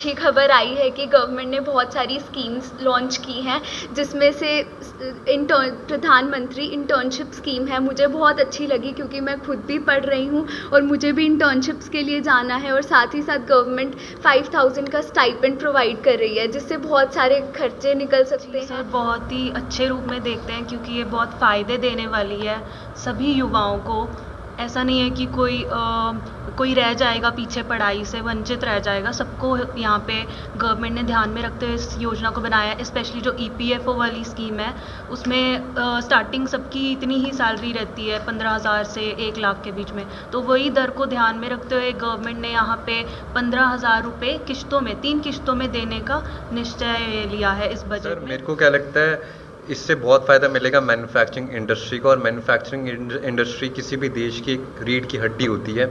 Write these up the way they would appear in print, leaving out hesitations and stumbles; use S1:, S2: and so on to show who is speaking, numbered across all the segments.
S1: अच्छी खबर आई है कि गवर्नमेंट ने बहुत सारी स्कीम्स लॉन्च की हैं, जिसमें से प्रधानमंत्री इंटर्नशिप स्कीम है। मुझे बहुत अच्छी लगी क्योंकि मैं खुद भी पढ़ रही हूँ और मुझे भी इंटर्नशिप्स के लिए जाना है, और साथ ही साथ गवर्नमेंट 5000 का स्टाइपेंड प्रोवाइड कर रही है, जिससे बहुत सारे खर्चे निकल सकते हैं।
S2: सर बहुत ही अच्छे रूप में देखते हैं क्योंकि ये बहुत फ़ायदे देने वाली है सभी युवाओं को। ऐसा नहीं है कि कोई रह जाएगा पीछे, पढ़ाई से वंचित रह जाएगा। सबको यहाँ पे गवर्नमेंट ने ध्यान में रखते हुए इस योजना को बनाया है। स्पेशली जो EPFO वाली स्कीम है उसमें स्टार्टिंग सबकी इतनी ही सैलरी रहती है 15,000 से 1 लाख के बीच में, तो वही दर को ध्यान में रखते हुए गवर्नमेंट ने यहाँ पे 15,000 रुपये किश्तों में 3 किश्तों में देने का निश्चय लिया है इस बजट में।
S3: मेरे को क्या लगता है, इससे बहुत फ़ायदा मिलेगा मैन्युफैक्चरिंग इंडस्ट्री को। और मैन्युफैक्चरिंग इंडस्ट्री किसी भी देश की रीढ़ की हड्डी होती है,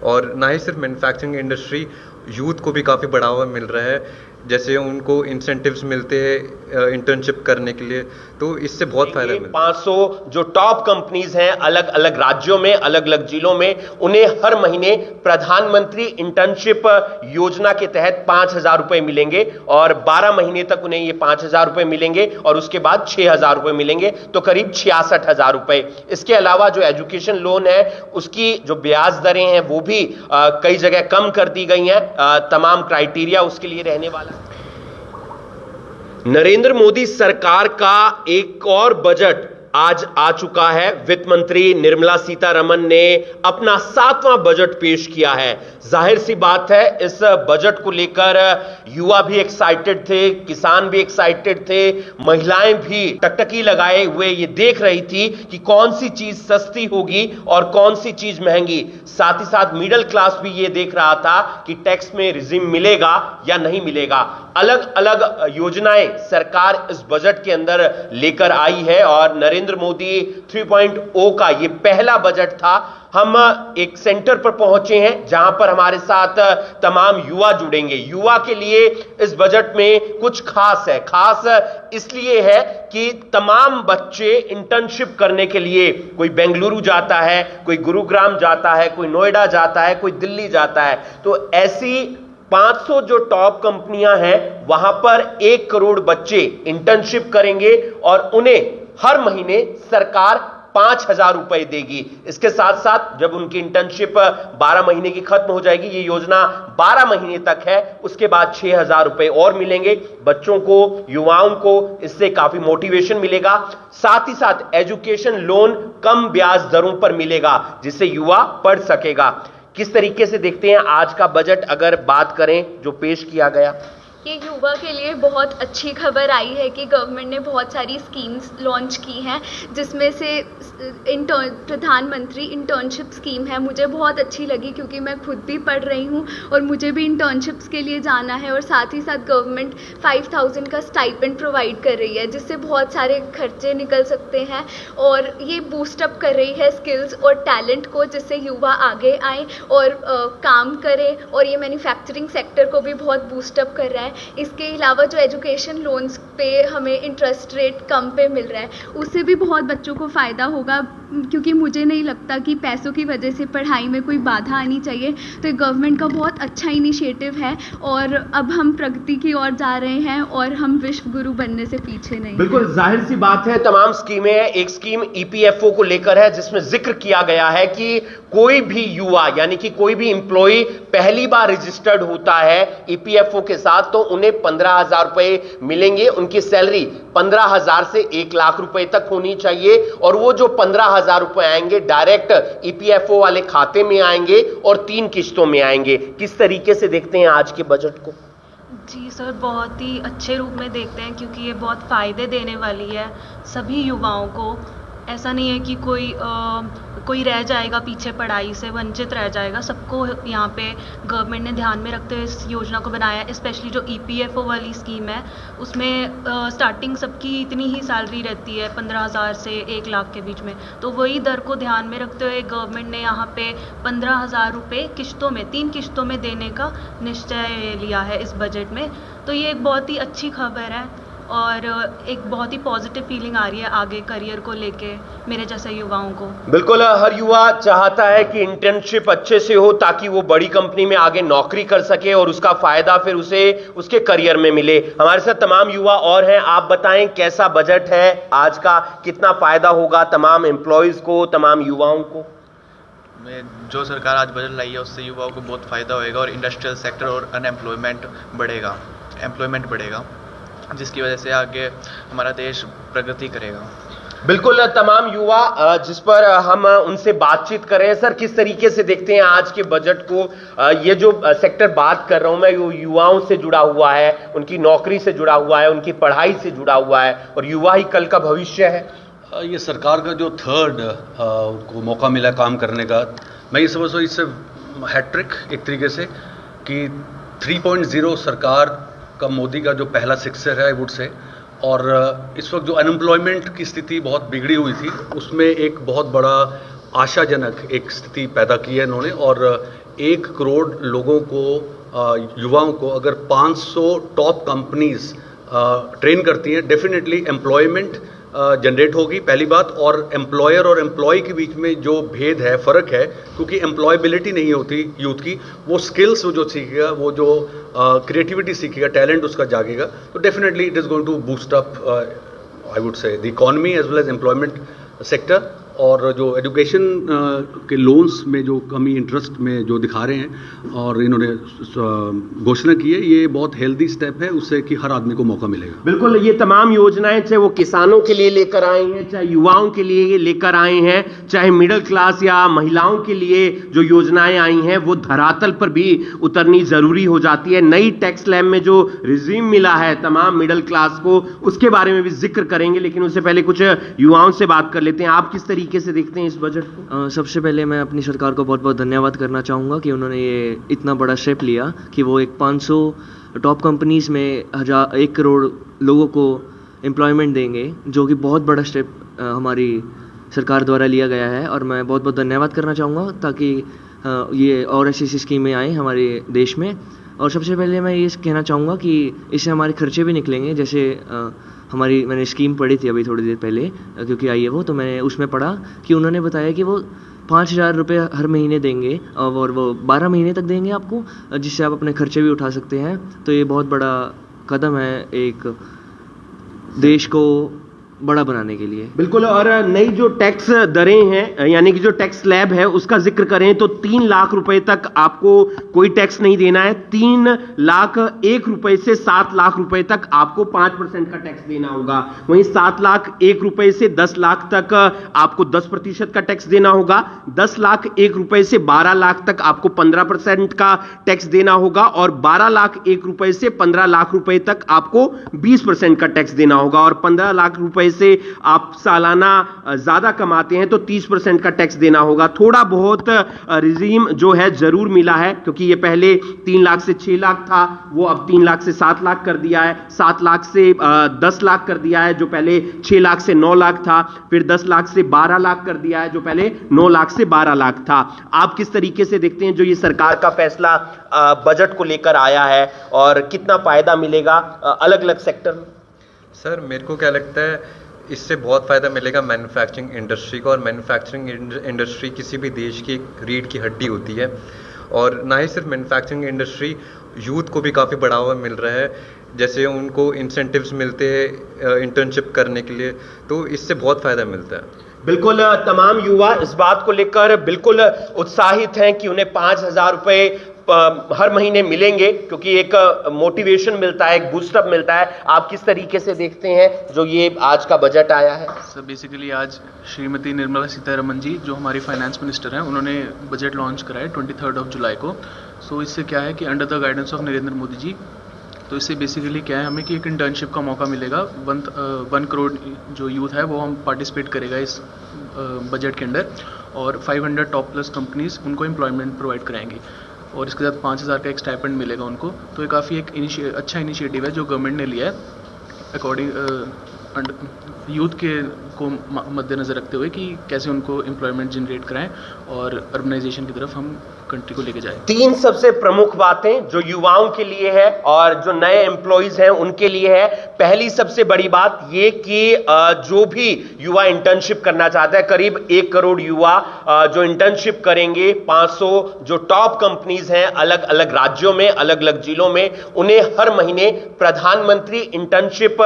S3: और ना ही सिर्फ मैन्युफैक्चरिंग इंडस्ट्री, यूथ को भी काफ़ी बढ़ावा मिल रहा है। जैसे उनको इंसेंटिव्स मिलते हैं इंटर्नशिप करने के लिए, तो इससे बहुत फायदा मिलता है।
S4: 500 जो टॉप कंपनीज हैं अलग अलग राज्यों में, अलग अलग जिलों में, उन्हें हर महीने प्रधानमंत्री इंटर्नशिप योजना के तहत 5,000 रुपए मिलेंगे, और 12 महीने तक उन्हें ये 5,000 रुपए मिलेंगे, और उसके बाद 6,000 रुपए मिलेंगे, तो करीब 66,000 रुपए। इसके अलावा जो एजुकेशन लोन है उसकी जो ब्याज दरें हैं वो भी कई जगह कम कर दी गई हैं। तमाम क्राइटेरिया उसके लिए रहने वाला। नरेंद्र मोदी सरकार का एक और बजट आज आ चुका है। वित्त मंत्री निर्मला सीतारमण ने अपना 7वां बजट पेश किया है। जाहिर सी बात है इस बजट को लेकर युवा भी एक्साइटेड थे, किसान भी एक्साइटेड थे, महिलाएं भी टकटकी लगाए हुए ये देख रही थी कि कौन सी चीज सस्ती होगी और कौन सी चीज महंगी। साथ ही साथ मिडिल क्लास भी ये देख रहा था कि टैक्स में रिजीम मिलेगा या नहीं मिलेगा। अलग अलग योजनाएं सरकार इस बजट के अंदर लेकर आई है, और नरेंद्र मोदी 3.0 का ये पहला बजट था। हम एक सेंटर पर पहुंचे हैं जहां पर हमारे साथ तमाम युवा जुड़ेंगे। युवा के लिए इस बजट में कुछ खास है। खास इसलिए है कि तमाम बच्चे इंटर्नशिप करने के लिए, कोई बेंगलुरु जाता है, कोई गुरुग्राम जाता है, कोई नोएडा जाता है, कोई दिल्ली जाता है, तो ऐसी 500 जो टॉप कंपनियां हैं वहां पर 1 करोड़ बच्चे इंटर्नशिप करेंगे, और उन्हें हर महीने सरकार 5,000 रुपए देगी। इसके साथ साथ जब उनकी इंटर्नशिप 12 महीने की खत्म हो जाएगी, ये योजना 12 महीने तक है, उसके बाद 6,000 रुपए और मिलेंगे बच्चों को, युवाओं को। इससे काफी मोटिवेशन मिलेगा। साथ ही साथ एजुकेशन लोन कम ब्याज दरों पर मिलेगा, जिससे युवा पढ़ सकेगा। किस तरीके से देखते हैं आज का बजट, अगर बात करें जो पेश किया गया?
S1: ये युवा के लिए बहुत अच्छी खबर आई है कि गवर्नमेंट ने बहुत सारी स्कीम्स लॉन्च की हैं, जिसमें से प्रधानमंत्री इंटर्नशिप स्कीम है। मुझे बहुत अच्छी लगी क्योंकि मैं खुद भी पढ़ रही हूँ और मुझे भी इंटर्नशिप्स के लिए जाना है, और साथ ही साथ गवर्नमेंट 5000 का स्टाइपेंड प्रोवाइड कर रही है, जिससे बहुत सारे खर्चे निकल सकते हैं, और ये बूस्टअप कर रही है स्किल्स और टैलेंट को, जिससे युवा आगे आए और काम करें, और ये मैन्युफैक्चरिंग सेक्टर को भी बहुत बूस्टअप कर रहा है। इसके अलावा जो एजुकेशन लोन्स पे हमें इंटरेस्ट रेट कम पे मिल रहा है, उससे भी बहुत बच्चों को फ़ायदा होगा, क्योंकि मुझे नहीं लगता कि पैसों की वजह से पढ़ाई में कोई बाधा आनी चाहिए। तो गवर्नमेंट का बहुत अच्छा इनिशिएटिव है, और अब हम प्रगति की ओर जा रहे हैं, और हम विश्व गुरु बनने से पीछे नहीं।
S4: बिल्कुल जाहिर सी बात है, तमाम स्कीमें हैं। एक स्कीम EPFO को लेकर है, जिसमें जिक्र किया गया है कि कोई भी युवा यानी कि कोई भी एम्प्लॉय पहली बार रजिस्टर्ड होता है EPFO के साथ, तो उन्हें 15,000 रुपए मिलेंगे। उनकी सैलरी 15,000 से 1 लाख रुपए तक होनी चाहिए, और वो जो 15,000 रुपए आएंगे डायरेक्ट EPFO वाले खाते में आएंगे और 3 किश्तों में आएंगे। किस तरीके से देखते हैं आज के बजट को?
S2: जी सर बहुत ही अच्छे रूप में देखते हैं क्योंकि ये बहुत फ़ायदे देने वाली है सभी युवाओं को। ऐसा नहीं है कि कोई रह जाएगा पीछे, पढ़ाई से वंचित रह जाएगा। सबको यहाँ पे गवर्नमेंट ने ध्यान में रखते हुए इस योजना को बनाया है। स्पेशली जो EPFO वाली स्कीम है उसमें स्टार्टिंग सबकी इतनी ही सैलरी रहती है 15,000 से 1 लाख के बीच में, तो वही दर को ध्यान में रखते हुए गवर्नमेंट ने यहाँ पे 15,000 रुपये किश्तों में 3 किश्तों में देने का निश्चय लिया है इस बजट में। तो ये एक बहुत ही अच्छी खबर है, और एक बहुत ही पॉजिटिव फीलिंग आ रही है आगे करियर को लेके मेरे जैसे युवाओं को।
S4: बिल्कुल, हर युवा चाहता है कि इंटर्नशिप अच्छे से हो ताकि वो बड़ी कंपनी में आगे नौकरी कर सके और उसका फायदा फिर उसे उसके करियर में मिले। हमारे साथ तमाम युवा और हैं, आप बताएं कैसा बजट है आज का, कितना फायदा होगा तमाम एम्प्लॉयज को, तमाम युवाओं को?
S5: जो सरकार आज बजट लाई है उससे युवाओं को बहुत फ़ायदा होएगा और इंडस्ट्रियल सेक्टर और एम्प्लॉयमेंट बढ़ेगा, जिसकी वजह से आगे हमारा देश प्रगति करेगा।
S4: बिल्कुल, तमाम युवा जिस पर हम उनसे बातचीत करें, सर किस तरीके से देखते हैं आज के बजट को? ये जो सेक्टर बात कर रहा हूं मैं, वो युवाओं से जुड़ा हुआ है, उनकी नौकरी से जुड़ा हुआ है, उनकी पढ़ाई से जुड़ा हुआ है और युवा ही कल का भविष्य है।
S6: ये सरकार का जो थर्ड को मौका मिला काम करने का, मैं ये समझता हूँ इससे हैट्रिक एक तरीके से कि 3.0 सरकार का मोदी का जो पहला सक्सेस है आई वुड से। और इस वक्त जो अनएम्प्लॉयमेंट की स्थिति बहुत बिगड़ी हुई थी उसमें एक बहुत बड़ा आशाजनक एक स्थिति पैदा की है इन्होंने। और 1 करोड़ लोगों को, युवाओं को अगर 500 टॉप कंपनीज ट्रेन करती हैं, डेफिनेटली एम्प्लॉयमेंट जनरेट होगी पहली बात। और एम्प्लॉयर और एम्प्लॉय के बीच में जो भेद है, फ़र्क है, क्योंकि एम्प्लॉयबिलिटी नहीं होती यूथ की, वो स्किल्स जो सीखेगा, वो जो क्रिएटिविटी सीखेगा, टैलेंट उसका जागेगा, तो definitely it is going to boost up I would say the economy as well as employment sector. और जो एजुकेशन के लोन्स में जो कमी इंटरेस्ट में जो दिखा रहे हैं और इन्होंने घोषणा की है, ये बहुत हेल्दी स्टेप है उससे कि हर आदमी को मौका मिलेगा।
S4: बिल्कुल, ये तमाम योजनाएं चाहे वो किसानों के लिए लेकर आए हैं, चाहे युवाओं के लिए लेकर आए हैं, चाहे मिडिल क्लास या महिलाओं के लिए जो योजनाएं आई हैं, वो धरातल पर भी उतरनी जरूरी हो जाती है। नई टैक्स स्लैब में जो रिजीम मिला है तमाम मिडिल क्लास को, उसके बारे में भी जिक्र करेंगे, लेकिन उससे पहले कुछ युवाओं से बात कर लेते हैं। आप किस तरीके से देखते हैं इस बजट को?
S7: सबसे पहले मैं अपनी सरकार को बहुत बहुत धन्यवाद करना चाहूँगा कि उन्होंने ये इतना बड़ा स्टेप लिया कि वो एक 500 टॉप कंपनीज में 1 करोड़ लोगों को एम्प्लॉयमेंट देंगे, जो कि बहुत बड़ा स्टेप हमारी सरकार द्वारा लिया गया है। और मैं बहुत बहुत धन्यवाद करना चाहूँगा ताकि ये और ऐसी स्कीमें आएँ हमारे देश में। और सबसे पहले मैं ये कहना चाहूँगा कि इससे हमारे खर्चे भी निकलेंगे। जैसे मैंने स्कीम पढ़ी थी अभी थोड़ी देर पहले, क्योंकि आई है वो, तो मैंने उसमें पढ़ा कि उन्होंने बताया कि वो 5,000 रुपये हर महीने देंगे और वो 12 महीने तक देंगे आपको, जिससे आप अपने खर्चे भी उठा सकते हैं। तो ये बहुत बड़ा कदम है एक देश को बड़ा बनाने के लिए।
S4: बिल्कुल, और नई जो टैक्स दरें हैं, यानी कि जो टैक्स स्लैब है, उसका जिक्र करें तो 3 लाख रुपए तक आपको कोई टैक्स नहीं देना है। 3 लाख 1 रुपए से 7 लाख रुपए तक आपको 5% का टैक्स देना होगा। वहीं 7 लाख 1 रुपए से 10 लाख तक आपको 10% का टैक्स देना होगा। 10 लाख 1 रुपए से 12 लाख तक आपको 15% का टैक्स देना होगा। और 12 लाख 1 रुपए से 15 लाख रुपए तक आपको 20% का टैक्स देना होगा। और 15 लाख रुपए से आप सालाना ज्यादा कमाते हैं तो 30% का टैक्स देना होगा। थोड़ा बहुत रिजीम जो है जरूर मिला है, क्योंकि ये पहले 3 लाख से 6 लाख था, वो अब 3 लाख से 7 लाख कर दिया है। 7 लाख से 10 लाख कर दिया है, जो पहले 6 लाख से 9 लाख था। फिर 10 लाख से 12 लाख कर दिया है, जो पहले 9 लाख से 12 लाख था। आप किस तरीके से देखते हैं जो ये सरकार का फैसला बजट को लेकर आया है और कितना फायदा मिलेगा अलग अलग सेक्टर में?
S3: सर, मेरे को क्या लगता है, इससे बहुत फ़ायदा मिलेगा मैन्युफैक्चरिंग इंडस्ट्री को। और मैन्युफैक्चरिंग इंडस्ट्री किसी भी देश की रीढ़ की हड्डी होती है। और ना ही सिर्फ मैन्युफैक्चरिंग इंडस्ट्री, यूथ को भी काफ़ी बढ़ावा मिल रहा है। जैसे उनको इंसेंटिव्स मिलते हैं इंटर्नशिप करने के लिए, तो इससे बहुत फ़ायदा मिलता है।
S4: बिल्कुल, तमाम युवा इस बात को लेकर बिल्कुल उत्साहित हैं कि उन्हें 5,000 रुपये हर महीने मिलेंगे, क्योंकि एक मोटिवेशन मिलता है, एक बूस्टअप मिलता है। आप किस तरीके से देखते हैं जो ये आज का बजट आया है?
S5: सर, बेसिकली आज श्रीमती निर्मला सीतारमन जी, जो हमारी फाइनेंस मिनिस्टर हैं, उन्होंने बजट लॉन्च करा है 23 जुलाई को। सो इससे क्या है कि under the guidance of Narendra Modi ji, तो इससे बेसिकली क्या है, हमें कि एक इंटर्नशिप का मौका मिलेगा। 1 करोड़ जो यूथ है वो हम पार्टिसिपेट करेगा इस बजट के अंदर, और 500 टॉप प्लस कंपनीज उनको एम्प्लॉयमेंट प्रोवाइड कराएंगी। और इसके साथ 5,000 का एक स्टाइपेंड मिलेगा उनको। तो ये काफ़ी एक अच्छा इनिशिएटिव है जो गवर्नमेंट ने लिया है अकॉर्डिंग यूथ के को मद्देनज़र रखते हुए कि कैसे उनको एम्प्लॉयमेंट जनरेट कराएं और अर्बनाइजेशन की तरफ हम कंट्री को लेके जाएं।
S4: 3 सबसे प्रमुख बातें जो युवाओं के लिए है और जो नए एम्प्लॉइज हैं उनके लिए है। पहली सबसे बड़ी बात ये कि जो भी युवा इंटर्नशिप करना चाहता है, करीब 1 करोड़ युवा जो इंटर्नशिप करेंगे, 500 जो टॉप कंपनीज हैं अलग अलग राज्यों में, अलग अलग जिलों में, उन्हें हर महीने प्रधानमंत्री इंटर्नशिप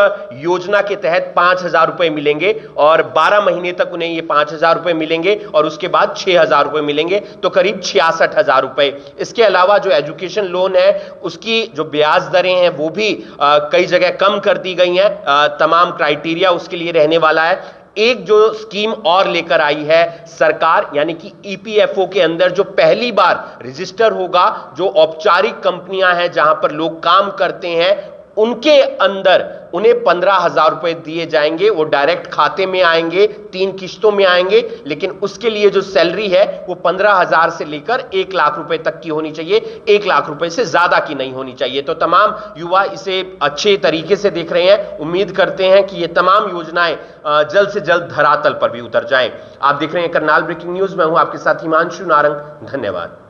S4: योजना के तहत 5,000 रुपए मिलेंगे और 12 महीने तक उन्हें ये 5,000 रुपए मिलेंगे और उसके बाद 6,000 रुपए मिलेंगे, तो करीब 66,000 रुपए। इसके अलावा जो एजुकेशन लोन है उसकी जो ब्याज दरें हैं वो भी कई जगह कम कर दी गई हैं, तमाम क्राइटेरिया उसके लिए रहने वाला है। एक जो स्कीम और लेकर आई है सरकार, यानी कि ईपीएफओ के अंदर जो पहली बार रजिस्टर होगा, जो औपचारिक कंपनियां हैं जहां पर लोग काम करते हैं, उनके अंदर उन्हें 15,000 रुपए दिए जाएंगे। वो डायरेक्ट खाते में आएंगे, 3 किश्तों में आएंगे, लेकिन उसके लिए जो सैलरी है वो 15,000 से लेकर 1 लाख रुपए तक की होनी चाहिए, 1 लाख रुपए से ज्यादा की नहीं होनी चाहिए। तो तमाम युवा इसे अच्छे तरीके से देख रहे हैं। उम्मीद करते हैं कि ये तमाम योजनाएं जल्द से जल्द धरातल पर भी उतर जाएं। आप देख रहे हैं करनाल ब्रेकिंग न्यूज, मैं हूं आपके साथ हिमांशु नारंग। धन्यवाद।